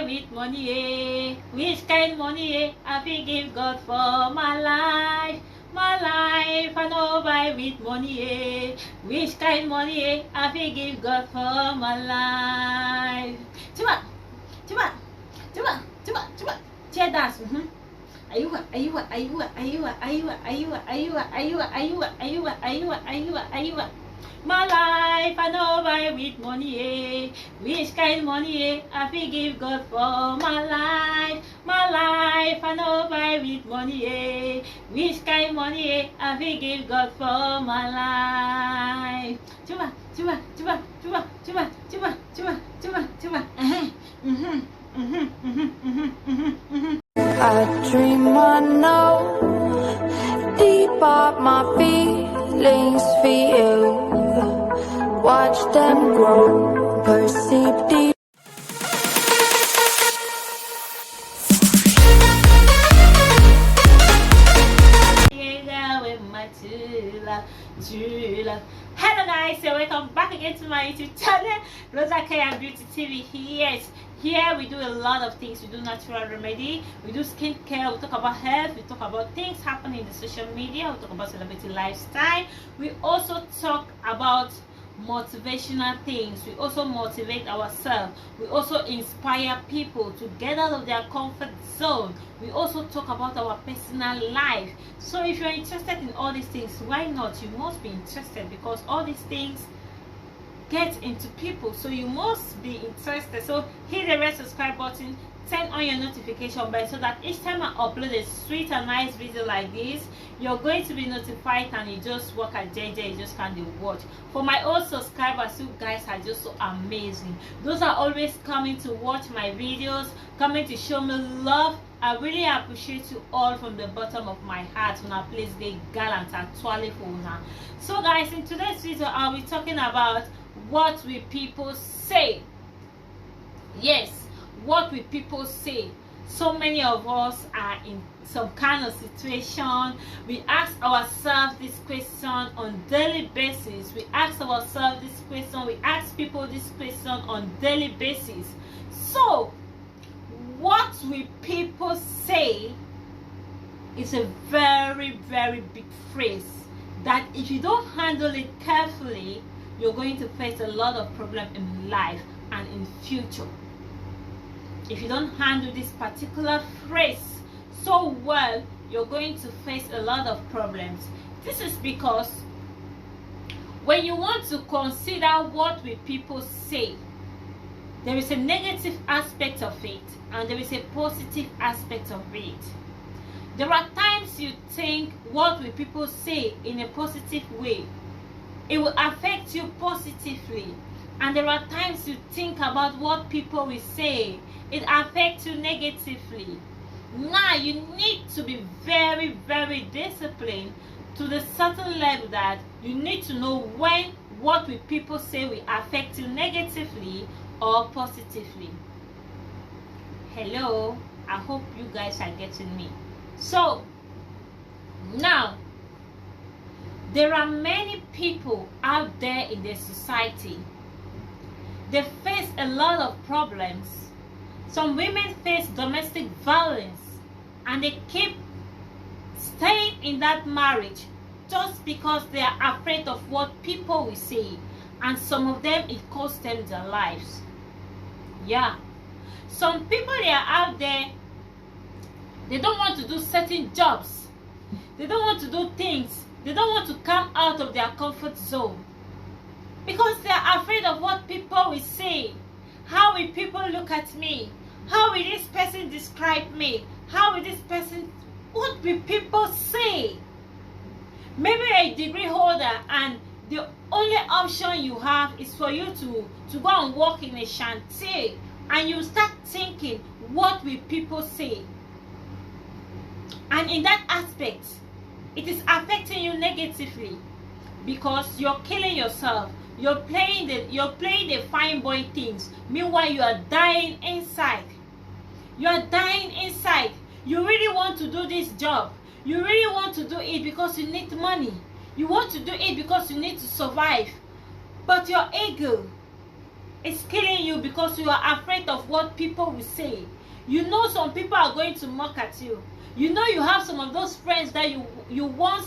with money, eh? Which kind money, eh? I fit give God for my life. My life, I no buy with money, eh? Which kind money, eh? I fit give God for my life. Chuma, chuma, chuma, chuma, chuma. Cheer dance. Ayuwa, ayuwa, ayuwa, ayuwa, ayuwa, ayuwa, ayuwa, ayuwa, ayuwa, ayuwa, ayuwa, ayuwa, ayuwa. My life, I know buy with money, eh? Which kind money, eh? I fit give God for my life. My life, I know buy with money, eh? Which kind money, eh? I fit give God for my life. Chuma, chuma, chuma, chuma, chuma, chuma, chuma, chuma, chuma. I dream I know deep up my feelings for you. Watch them grow, perceive deep. Hello guys, so welcome back again to my YouTube channel, Rosa K and Beauty TV. Yes, here we do a lot of things. We do natural remedy, we do skincare, we talk about health, we talk about things happening in the social media, we talk about celebrity lifestyle, we also talk about motivational things, we also motivate ourselves, we also inspire people to get out of their comfort zone, we also talk about our personal life. So if you're interested in all these things, why not? You must be interested, because all these things get into people, so you must be interested. So hit the red subscribe button, turn on your notification bell, so that each time I upload a sweet and nice video like this, you're going to be notified and you just work at JJ, you just can't watch. For my old subscribers, you guys are just so amazing. Those are always coming to watch my videos, coming to show me love. I really appreciate you all from the bottom of my heart. When I place the gallant actually for now. So guys, in today's video I'll be talking about what will people say. Yes, what will people say? So many of us are in some kind of situation. We ask ourselves this question on daily basis. We ask ourselves this question, we ask people this question on daily basis. So what will people say is a very, very big phrase that if you don't handle it carefully, you're going to face a lot of problems in life and in future. If you don't handle this particular phrase so well, you're going to face a lot of problems. This is because when you want to consider what will people say, there is a negative aspect of it and there is a positive aspect of it. There are times you think what will people say in a positive way, it will affect you positively, and there are times you think about what people will say, it affects you negatively. Now you need to be very, very disciplined to the certain level that you need to know when what will people say will affect you negatively or positively. Hello, I hope you guys are getting me. So now there are many people out there in the society. They face a lot of problems. Some women face domestic violence and they keep staying in that marriage just because they are afraid of what people will say, and some of them it costs them their lives. Yeah, some people, they are out there, they don't want to do certain jobs, they don't want to do things, they don't want to come out of their comfort zone because they are afraid of what people will say. How will people look at me? How will this person describe me? How will this person, what will people say? Maybe you're a degree holder and the only option you have is for you to go and work in a shanty, and you start thinking, what will people say? And in that aspect, it is affecting you negatively because you're killing yourself. You're playing the fine boy things. Meanwhile, you are dying inside. You are dying inside. You really want to do this job. You really want to do it because you need money. You want to do it because you need to survive. But your ego It's killing you because you are afraid of what people will say. You know some people are going to mock at you. You know you have some of those friends that you once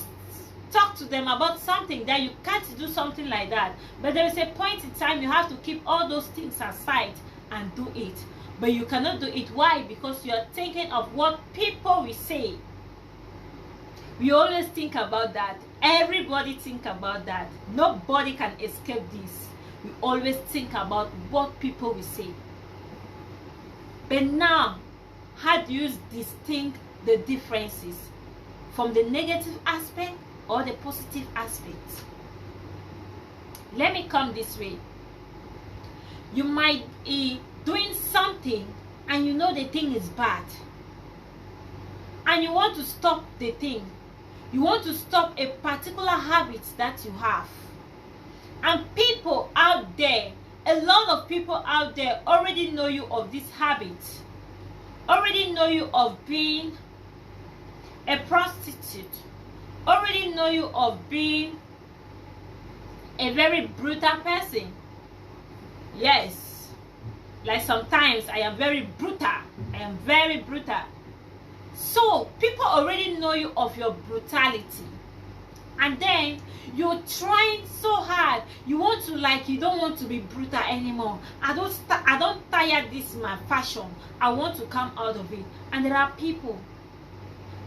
talk to them about something that you can't do something like that. But there is a point in time you have to keep all those things aside and do it. But you cannot do it. Why? Because you are thinking of what people will say. We always think about that. Everybody think about that. Nobody can escape this. We always think about what people will say. But now, how do you distinct the differences from the negative aspect or the positive aspect? Let me come this way. You might be doing something and you know the thing is bad, and you want to stop the thing. You want to stop a particular habit that you have. And people out there, a lot of people out there already know you of this habit, already know you of being a prostitute, already know you of being a very brutal person. Yes, like sometimes I am very brutal. I am very brutal. So people already know you of your brutality, and then you're trying so hard. You want to, like, you don't want to be brutal anymore. I don't tire this my fashion. I want to come out of it. And there are people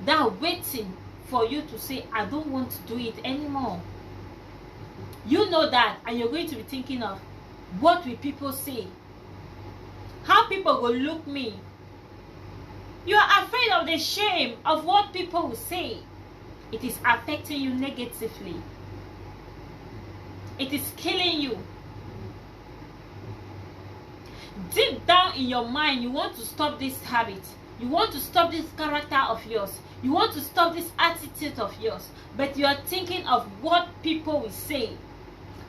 that are waiting for you to say, I don't want to do it anymore. You know that, and you're going to be thinking of, what will people say? How people will look me? You are afraid of the shame of what people will say. It is affecting you negatively. It is killing you. Deep down in your mind, you want to stop this habit. You want to stop this character of yours. You want to stop this attitude of yours. But you are thinking of what people will say.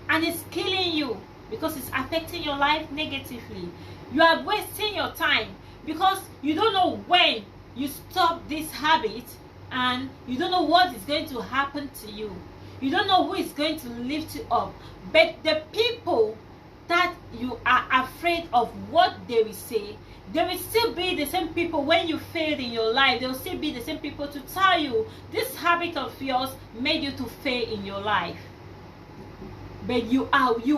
And it's killing you because it's affecting your life negatively. You are wasting your time because you don't know when you stop this habit, and you don't know what is going to happen to you. You don't know who is going to lift you up. But the people that you are afraid of what they will say, they will still be the same people when you failed in your life. They will still be the same people to tell you this habit of yours made you to fail in your life. But you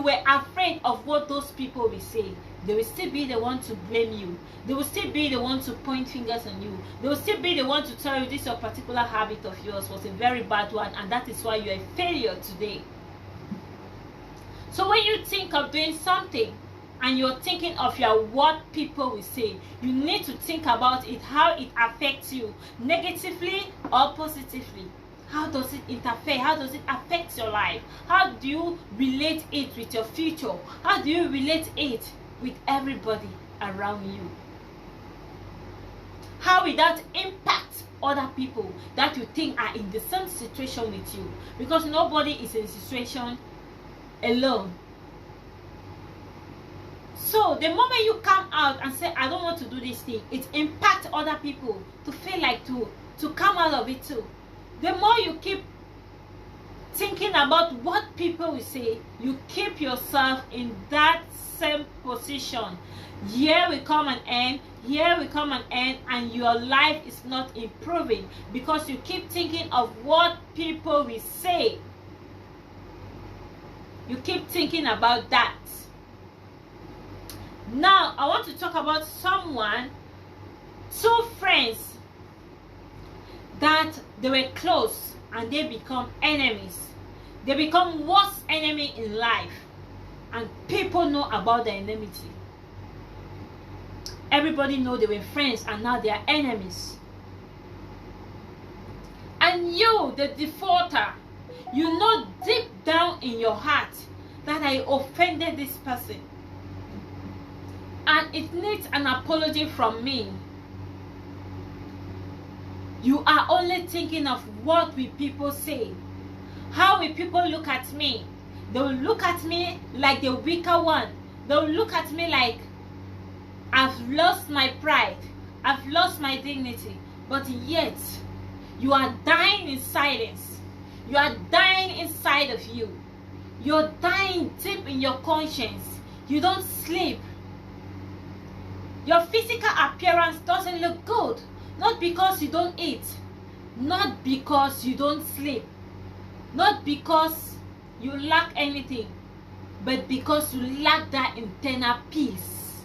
were afraid of what those people will say. They will still be the one to blame you. They will still be the one to point fingers on you. They will still be the one to tell you this your particular habit of yours was a very bad one, and that is why you're a failure today. So when you think of doing something and you're thinking of what people will say, you need to think about it, how it affects you negatively or positively. How does it interfere? How does it affect your life? How do you relate it with your future? How do you relate it with everybody around you? How will that impact other people that you think are in the same situation with you? Because nobody is in a situation alone. So the moment you come out and say, I don't want to do this thing, it impacts other people to feel like to come out of it too. The more you keep thinking about what people will say, you keep yourself in that same position. Here will come an end, here will come an end, and your life is not improving because you keep thinking of what people will say. You keep thinking about that. Now, I want to talk about two friends that they were close and they become enemies. They become worst enemy in life, and people know about the enmity. Everybody know they were friends and now they are enemies. And you, the defaulter, you know deep down in your heart that I offended this person and it needs an apology from me. You are only thinking of what will people say. How will people look at me? They will look at me like the weaker one. They will look at me like I've lost my pride. I've lost my dignity. But yet, you are dying in silence. You are dying inside of you. You're dying deep in your conscience. You don't sleep. Your physical appearance doesn't look good. Not because you don't eat. Not because you don't sleep. Not because you lack anything. But because you lack that internal peace.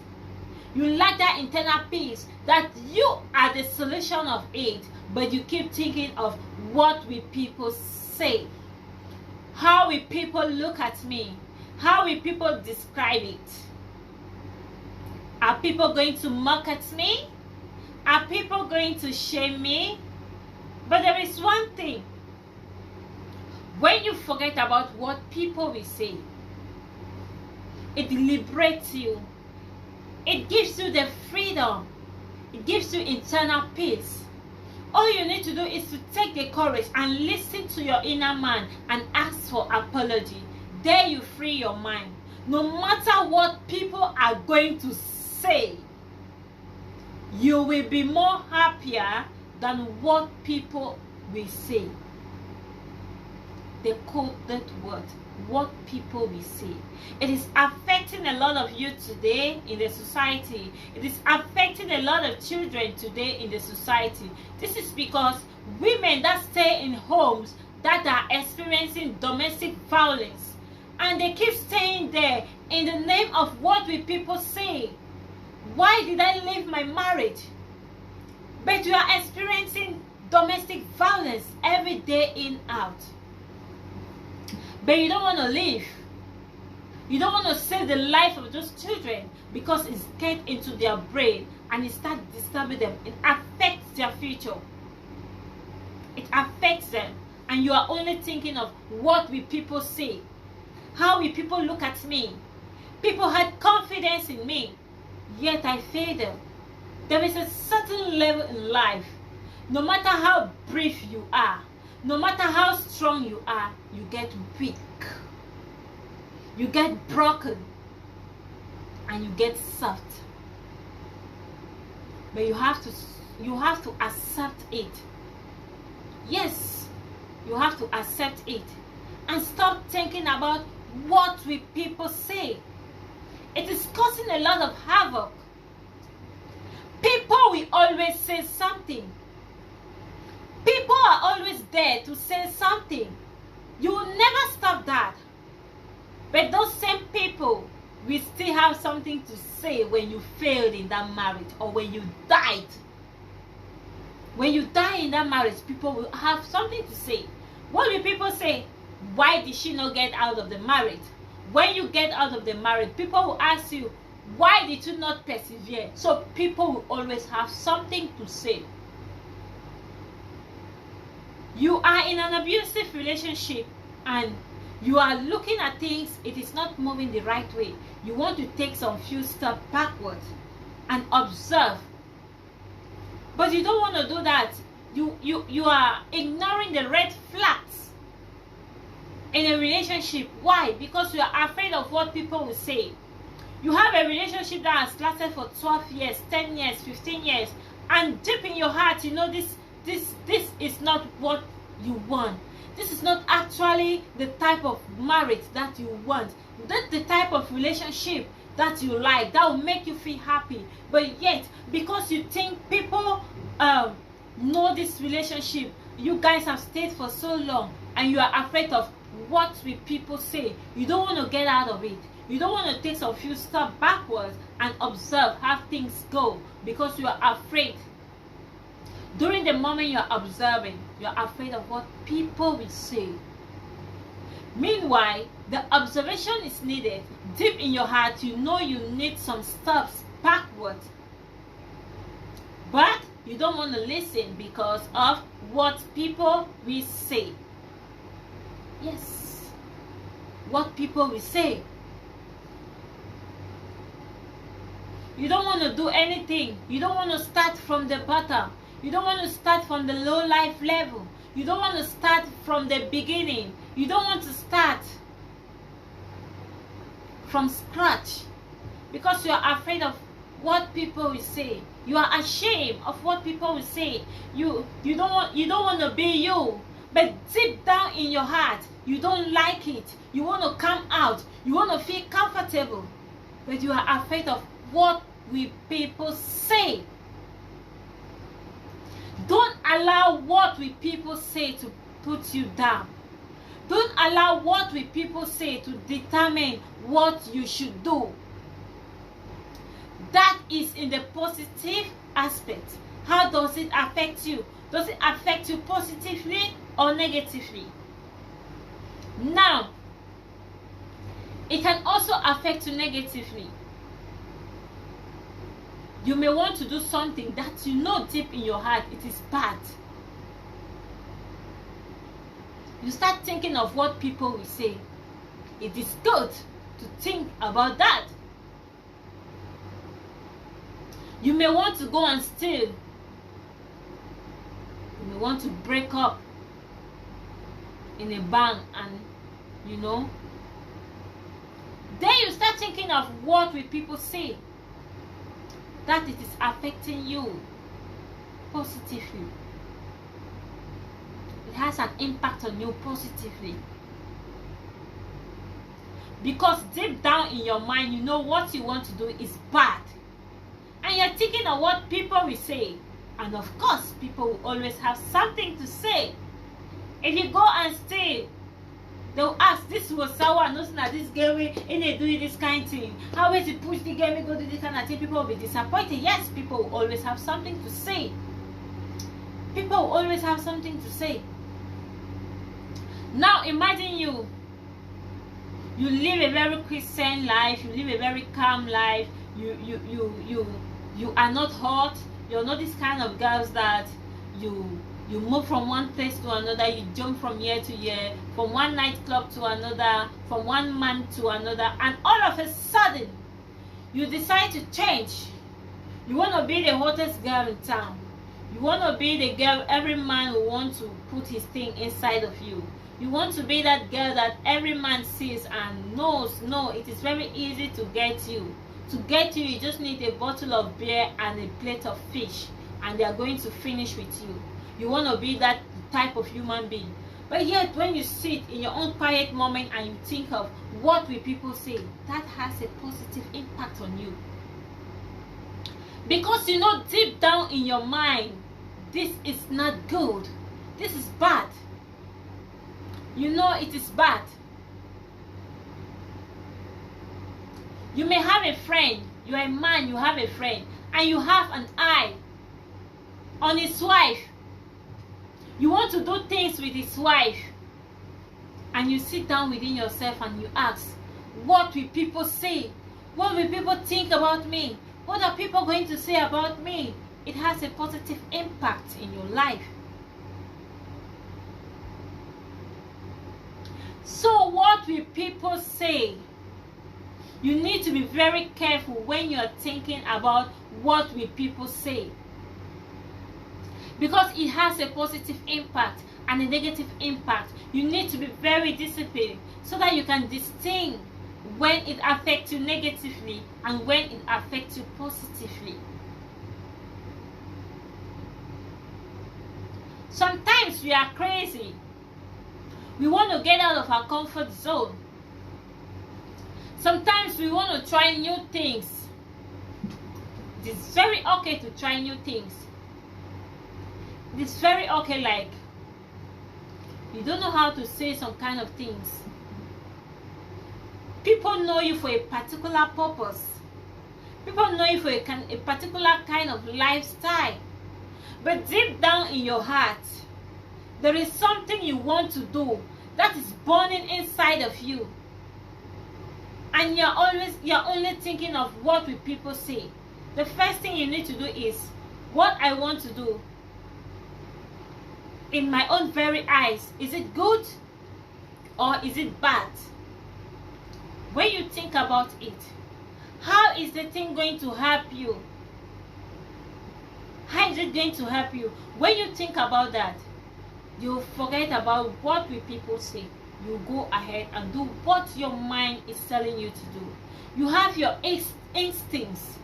You lack that internal peace that you are the solution of it. But you keep thinking of what will people say. How will people look at me? How will people describe it? Are people going to mock at me? Are people going to shame me? But there is one thing. When you forget about what people will say, it liberates you. It gives you the freedom. It gives you internal peace. All you need to do is to take the courage and listen to your inner man and ask for apology. There you free your mind. No matter what people are going to say, you will be more happier than what people will say. They quote that word, what people will say. It is affecting a lot of youth today in the society. It is affecting a lot of children today in the society. This is because women that stay in homes that are experiencing domestic violence, and they keep staying there in the name of what will people say. Why did I leave my marriage? But you are experiencing domestic violence every day in out. But you don't want to leave. You don't want to save the life of those children because it's get into their brain and it starts disturbing them. It affects their future. It affects them. And you are only thinking of what will people say? How will people look at me? People had confidence in me, yet I failed them. There is a certain level in life. No matter how brave you are, no matter how strong you are, you get weak. You get broken. And you get soft. But you have to accept it. Yes, you have to accept it. And stop thinking about what will people say. It is causing a lot of havoc. People will always say something. People are always there to say something. You will never stop that. But those same people will still have something to say when you failed in that marriage or when you died. When you die in that marriage, people will have something to say. What will people say? Why did she not get out of the marriage? When you get out of the marriage, people will ask you, why did you not persevere? So people will always have something to say. You are in an abusive relationship and you are looking at things, it is not moving the right way. You want to take some few steps backwards and observe. But you don't want to do that. You are ignoring the red flags in a relationship. Why? Because you are afraid of what people will say. You have a relationship that has lasted for 12 years, 10 years, 15 years, and deep in your heart, you know this is not what you want. This is not actually the type of marriage that you want. That's the type of relationship that you like, that will make you feel happy. But yet, because you think people know this relationship, you guys have stayed for so long, and you are afraid of what will people say. You don't want to get out of it. You don't want to take some few steps backwards and observe how things go because you are afraid. During the moment you are observing, you are afraid of what people will say. Meanwhile, the observation is needed. Deep in your heart, you know you need some steps backwards. But you don't want to listen because of what people will say. Yes, what people will say. You don't want to do anything. You don't want to start from the bottom. You don't want to start from the low life level. You don't want to start from the beginning. You don't want to start from scratch because you are afraid of what people will say. You are ashamed of what people will say. You don't want to be you. But deep down in your heart, you don't like it. You want to come out. You want to feel comfortable. but you are afraid of what will people say. Don't allow what will people say to put you down. Don't allow what will people say to determine what you should do. That is in the positive aspect. How does it affect you? Does it affect you positively or negatively? Now, it can also affect you negatively. You may want to do something that you know deep in your heart it is bad. You start thinking of what people will say. It is good to think about that. You may want to go and steal. You may want to break up in a bang, and then you start thinking of what will people say, that it is affecting you positively. It has an impact on you positively, because deep down in your mind you know what you want to do is bad, and you're thinking of what people will say. And of course, people will always have something to say. If you go and stay, they'll ask, this was sour, nothing that this girl in they doing this kind of thing. How is it push the girl go do this kind of thing? People will be disappointed. Yes, people will always have something to say. People will always have something to say. Now imagine you live a very Christian life, you live a very calm life, you are not hot. You're not this kind of girls that you move from one place to another, you jump from year to year, from one nightclub to another, from one man to another, and all of a sudden you decide to change. You want to be the hottest girl in town. You want to be the girl every man will want to put his thing inside of you. You want to be that girl that every man sees and knows, no, it is very easy to get you. To get you just need a bottle of beer and a plate of fish, and they are going to finish with you. You want to be that type of human being. But yet when you sit in your own quiet moment and you think of what will people say, that has a positive impact on you. Because you know deep down in your mind, this is not good. This is bad. You know it is bad. You may have a friend, you are a man, you have a friend, and you have an eye on his wife. You want to do things with his wife, and you sit down within yourself and you ask, what will people say? What will people think about me? What are people going to say about me? It has a positive impact in your life. So what will people say? You need to be very careful when you're thinking about what will people say, because it has a positive impact and a negative impact. You need to be very disciplined so that you can distinguish when it affects you negatively and when it affects you positively. Sometimes we are crazy. We want to get out of our comfort zone. Sometimes we want to try new things. It's very okay to try new things. It's very okay, like you don't know how to say some kind of things. People know you for a particular purpose. People know you for a particular kind of lifestyle. But deep down in your heart, there is something you want to do that is burning inside of you. And you're only thinking of what will people say. The first thing you need to do is, what I want to do in my own very eyes, is it good or is it bad? When you think about it, how is the thing going to help you? How is it going to help you? When you think about that, you forget about what will people say. You go ahead and do what your mind is telling you to do. You have your instincts.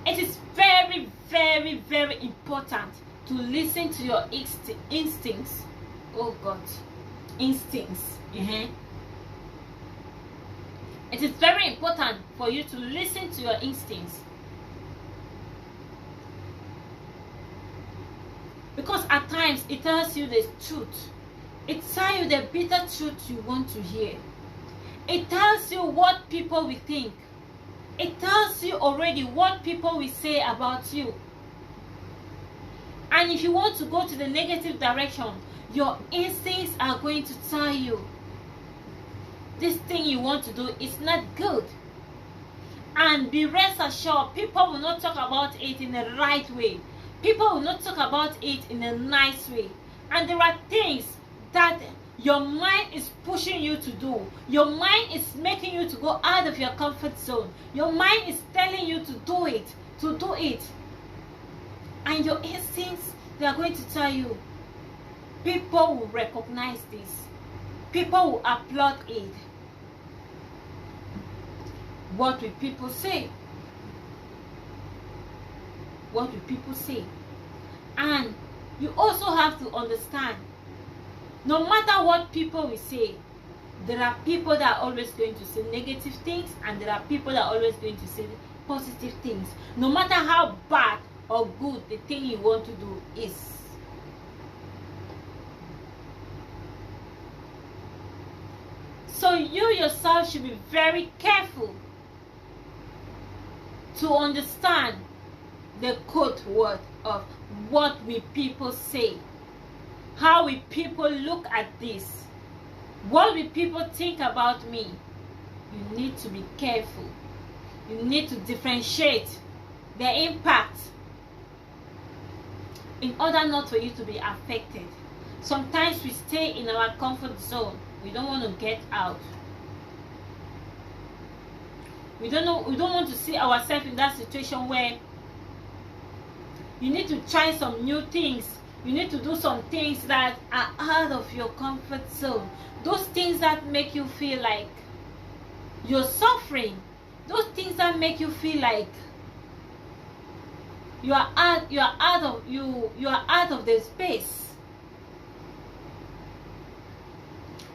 It is very, very, very important to listen to your instincts. Oh God, instincts. It is very important for you to listen to your instincts. Because at times it tells you the truth. It tells you the bitter truth you want to hear. It tells you what people will think. It tells you already what people will say about you. And if you want to go to the negative direction, your instincts are going to tell you this thing you want to do is not good. And be rest assured, people will not talk about it in the right way. People will not talk about it in a nice way. And there are things that your mind is pushing you to do. Your mind is making you to go out of your comfort zone. Your mind is telling you to do it, to do it. And your instincts, they are going to tell you. People will recognize this. People will applaud it. What will people say? What will people say? And you also have to understand, no matter what people will say, there are people that are always going to say negative things, and there are people that are always going to say positive things. No matter how bad or good the thing you want to do is. So you yourself should be very careful to understand the code word of what will people say. How will people look at this? What will people think about me? You need to be careful. You need to differentiate the impact in order not for you to be affected. Sometimes we stay in our comfort zone. We don't want to get out. We don't want to see ourselves in that situation where you need to try some new things. You need to do some things that are out of your comfort zone. Those things that make you feel like you're suffering. Those things that make you feel like you are out of the space.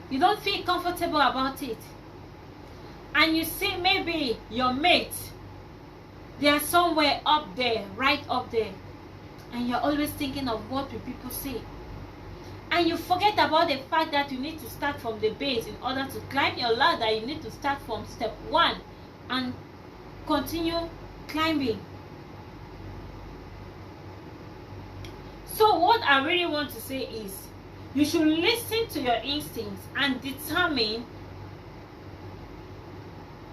You don't feel comfortable about it. And you see maybe your mate, they are somewhere up there, right up there. And you're always thinking of what will people say. And you forget about the fact that you need to start from the base. In order to climb your ladder, you need to start from step 1 and continue climbing. So what I really want to say is, you should listen to your instincts and determine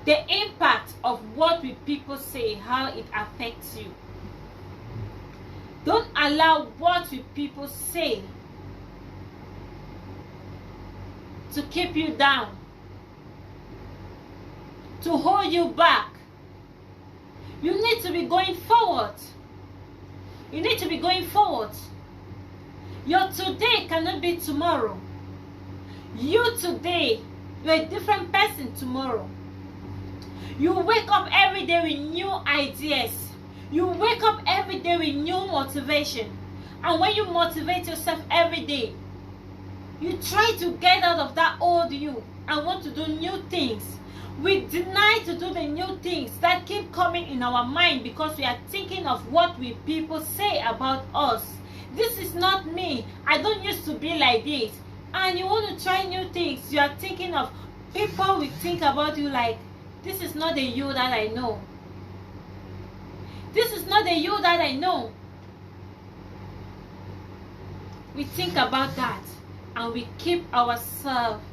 the impact of what will people say, how it affects you. Don't allow what will people say to keep you down, to hold you back. You need to be going forward. You need to be going forward. Your today cannot be tomorrow. You today, you're a different person tomorrow. You wake up every day with new ideas. You wake up every day with new motivation. And when you motivate yourself every day, you try to get out of that old you and want to do new things. We deny to do the new things that keep coming in our mind because we are thinking of what will people say about us. This is not me. I don't used to be like this. And you want to try new things. You are thinking of people will think about you like, this is not the you that I know. This is not the you that I know. We think about that and we keep ourselves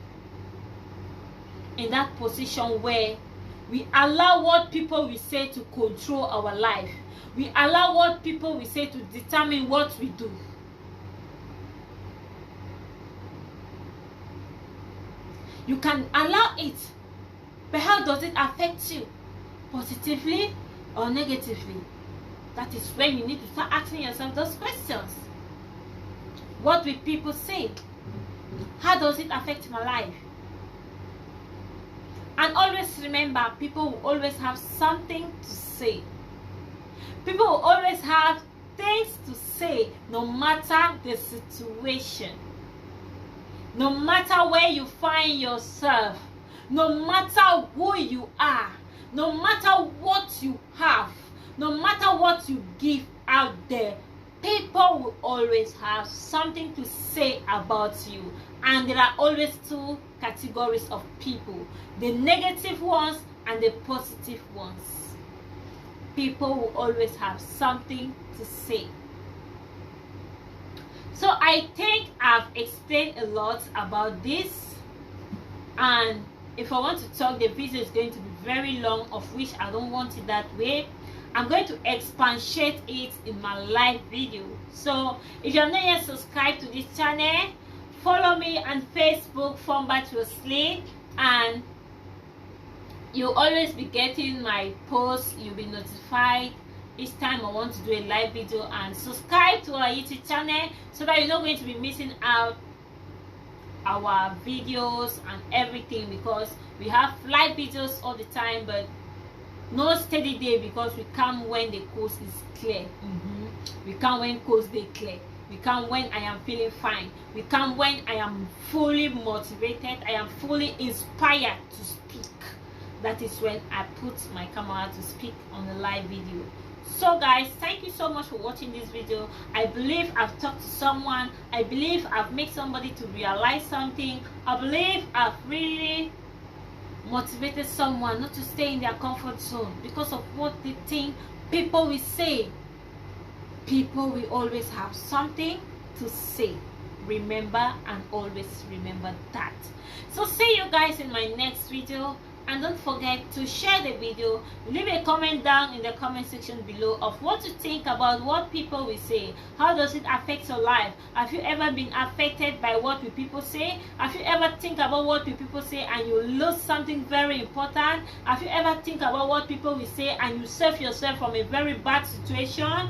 in that position where we allow what people will say to control our life. We allow what people will say to determine what we do. You can allow it, but how does it affect you? Positively or negatively? That is when you need to start asking yourself those questions. What will people say? How does it affect my life? And always remember, people will always have something to say. People will always have things to say, no matter the situation. No matter where you find yourself, No matter who you are, no matter what you have, no matter what you give out there, people will always have something to say about you. And there are always two categories of people, the negative ones and the positive ones. People will always have something to say. So I think I've explained a lot about this, and if I want to talk, the video is going to be very long, of which I don't want it that way. I'm going to expatiate it in my live video. So if you're not yet subscribed to this channel, follow me on Facebook, Format Your Slate, and you'll always be getting my posts. You'll be notified each time I want to do a live video, and subscribe to our YouTube channel so that you're not going to be missing out our videos and everything, because we have live videos all the time, but no steady day, because we come when the coast is clear. We come when coast day clear. We come when I am feeling fine. We come when I am fully motivated. I am fully inspired to speak. That is when I put my camera to speak on the live video. So guys, thank you so much for watching this video. I believe I've talked to someone. I believe I've made somebody to realize something. I believe I've really motivated someone not to stay in their comfort zone because of what they think people will say. People will always have something to say. Remember, and always remember that. So see you guys in my next video. And don't forget to share the video. Leave a comment down in the comment section below of what you think about what people will say. How does it affect your life? Have you ever been affected by what people say? Have you ever think about what people say and you lose something very important? Have you ever think about what people will say and you save yourself from a very bad situation?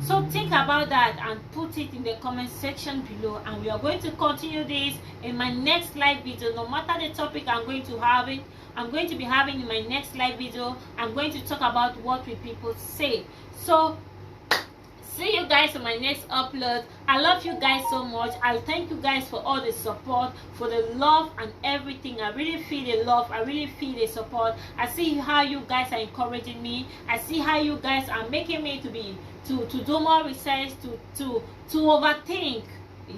So think about that and put it in the comment section below, and we are going to continue this in my next live video. No matter the topic I'm going to be having in my next live video, I'm going to talk about what will people say. So see you guys on my next upload. I love you guys so much. I thank you guys for all the support, for the love and everything. I really feel the love. I really feel the support. I see how you guys are encouraging me. I see how you guys are making me to do more research, to overthink.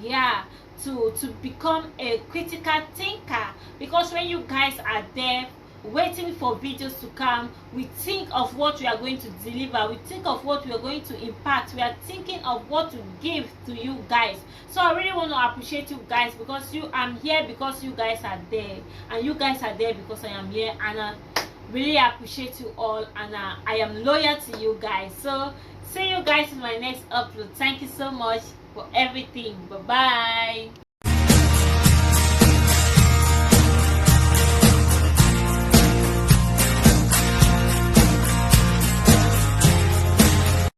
Yeah, to become a critical thinker, because when you guys are there waiting for videos to come, we think of what we are going to deliver, we think of what we are going to impact, we are thinking of what to give to you guys. So I really want to appreciate you guys, because I'm here because you guys are there, and you guys are there because I am here, and I really appreciate you all, and I am loyal to you guys. So see you guys in my next upload. Thank you so much for everything. Bye bye.